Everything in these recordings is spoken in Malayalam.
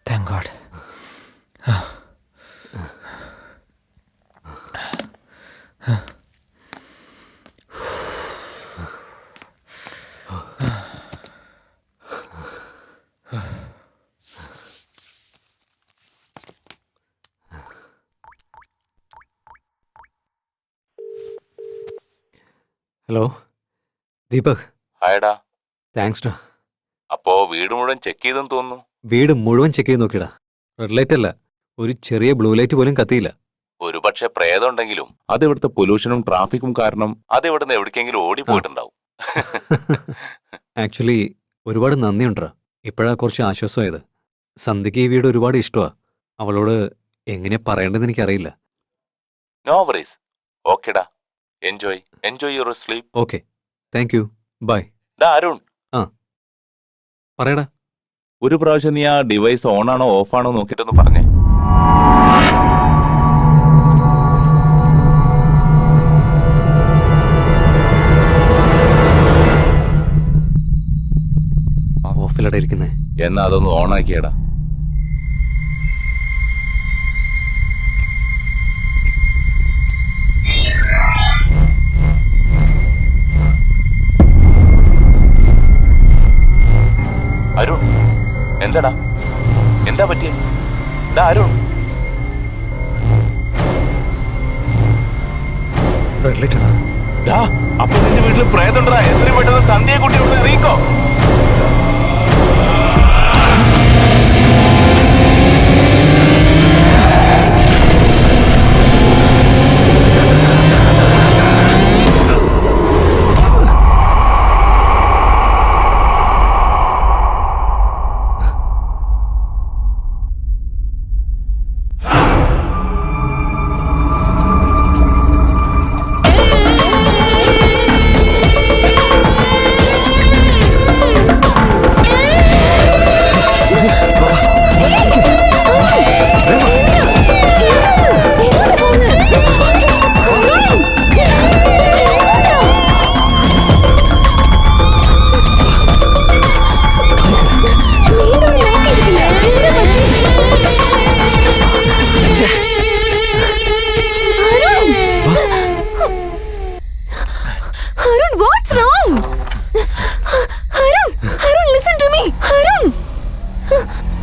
Thank God. ഹലോ ദീപക്. ഹായടാ. താങ്ക്സ് ഡാ. അപ്പോ വീട് മുഴുവൻ ചെക്ക് ചെയ്തെന്ന് തോന്നുന്നു. വീട് മുഴുവൻ ചെക്ക് ചെയ്ത് നോക്കിയടാ. റെഡ് ലൈറ്റ് അല്ല, ഒരു ചെറിയ ബ്ലൂ ലൈറ്റ് പോലും കത്തിയില്ല. ഒരു പക്ഷെ പ്രേതം ഉണ്ടെങ്കിലും അത് ഇവിടുത്തെ പൊല്യൂഷനും ട്രാഫിക്കും കാരണം അത് ഇവിടുന്ന് എവിടേക്കെങ്കിലും ഓടിപ്പോയിട്ടുണ്ടാവും. ആക്ച്വലി ഒരുപാട് നന്ദിയുണ്ടാ. ഇപ്പോഴാ കുറച്ച് ആശ്വാസമായത്. സന്ധ്യയ്ക്ക് ഈ വീട് ഒരുപാട് ഇഷ്ടമാ. അവളോട് എങ്ങനെ പറയേണ്ടതെന്ന് എനിക്കറിയില്ല. No worries. ഓക്കെടാ. Enjoy your sleep. Okay, thank you. Bye. ഡാ അരുൺ, പറയടാ. ഒരു പ്രാവശ്യം നീ ആ ഡിവൈസ് ഓൺ ആണോ ഓഫ് ആണോ നോക്കിയിട്ടൊന്ന് പറഞ്ഞേ. ഓഫിലടാ ഇരിക്കുന്നേ. എന്നാ അതൊന്ന് ഓൺ ആക്കിയടാ. അരുൺ, എന്താടാ? എന്താ പറ്റിയ? അരുൺ, റെഡ് ലൈറ്റ് ആണോ? അപ്പൊ നിന്റെ വീട്ടിൽ പ്രേതമുണ്ടാ? എത്രയും പെട്ടെന്ന് സന്ധ്യയെ കൂട്ടി ഇവിടെ ഇറങ്ങിക്കോ.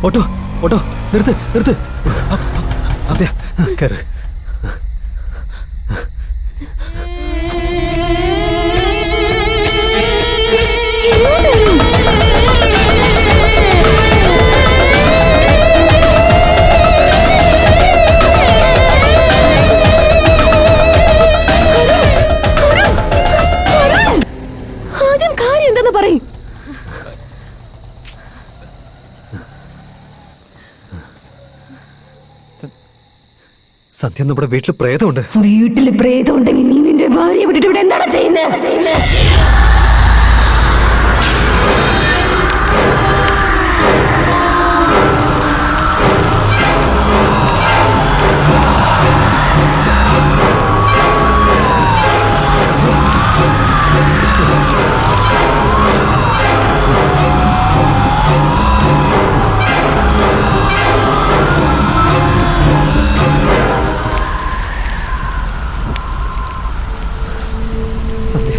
ഓട്ടോ ഓട്ടോ നിർത്ത് നിർത്ത്. സന്ധ്യ കയറ്. ആദ്യം കാര്യം എന്താന്ന് പറയും. സന്ധ്യ, നമ്മുടെ വീട്ടിൽ പ്രേതമുണ്ട്. വീട്ടില് പ്രേതം ഉണ്ടെങ്കിൽ നീ നിന്റെ ഭാര്യയെ വിട്ടിട്ട് ഇവിടെ എന്താണ് ചെയ്യുന്നത്? സന്ധ്യ,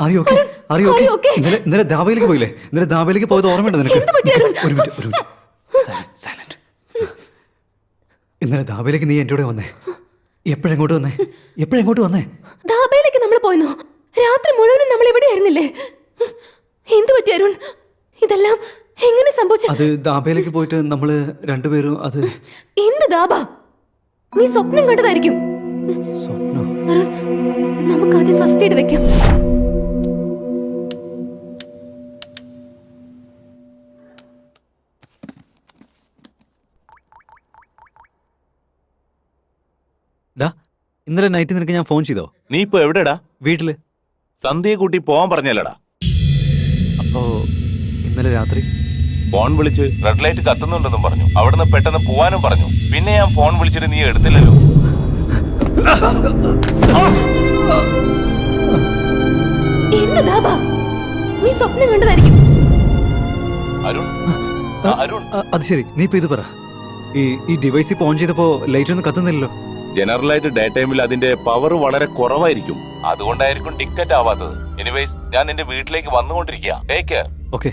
അറിയോ Are you okay? ഇന്നലെ ദാബയിലേക്ക് പോയില്ലേ? ഇന്നലെ ദാബയിലേക്ക് പോയത് ഓർമ്മയുണ്ടോ നിനക്ക്? എന്ത് പറ്റി, അരുൺ? ഒരു മിനിറ്റ്. സൈലന്റ്. ഇന്നലെ ദാബയിലേക്ക് നീ എൻ്റെ കൂടെ വന്നേ. എപ്പോഴെങ്ങോട്ട് വന്നേ? ധാബയിലേക്ക് നമ്മൾ പോയെന്നോ? രാത്രി മുഴുവനും നമ്മൾ ഇവിടെ ആയിരുന്നില്ലേ? എന്ത് പറ്റി അരുൺ? ഇതെല്ലാം എങ്ങനെ സംഭവിച്ചു? അത് ദാബയിലേക്ക് പോയിട്ട് നമ്മള് രണ്ടുപേരും അത് എന്ത് ദാബ? നീ സ്വപ്നം കണ്ടതായിരിക്കും. സ്വപ്നം. അരുൺ, നമുക്ക് ആദ്യം ഫസ്റ്റ് എയ്ഡ് വെക്കാം. ഡാ, ഇന്നലെ നൈറ്റ് നിനക്ക് ഞാൻ ഫോൺ ചെയ്തോ? നീ ഇപ്പൊ എവിടെടാ? വീട്ടില്. സന്ധ്യയെ കൂട്ടി പോവാൻ പറഞ്ഞല്ലടാ. അപ്പോ ഇന്നലെ രാത്രി ഫോൺ വിളിച്ച് റെഡ് ലൈറ്റ് കത്തുന്നുണ്ടെന്നും പറഞ്ഞു. അവിടുന്ന് പെട്ടെന്ന് പോവാനും പറഞ്ഞു. പിന്നെ ഞാൻ ഫോൺ വിളിച്ചിട്ട് നീ എടുത്തില്ലല്ലോ. എന്ത് ദാബ? നീ സ്വപ്നം കണ്ടതായിരിക്കും. അരുൺ, അരുൺ, അത് ശരി, നീ ഇപ്പൊ ഇത് പറ. ഈ ഡിവൈസ് ഇപ്പൊ ഓൺ ചെയ്തപ്പോ ലൈറ്റ് ഒന്നും കത്തുന്നില്ലല്ലോ. ജനറലായിട്ട് ഡേ ടൈമിൽ അതിന്റെ പവർ വളരെ കുറവായിരിക്കും. അതുകൊണ്ടായിരിക്കും ഡിക്റ്റേറ്റ് ആവാത്തത്. എനിവേസ്, ഞാൻ നിന്റെ വീട്ടിലേക്ക് വന്നുകൊണ്ടിരിക്കുക. Take care. ഓക്കെ.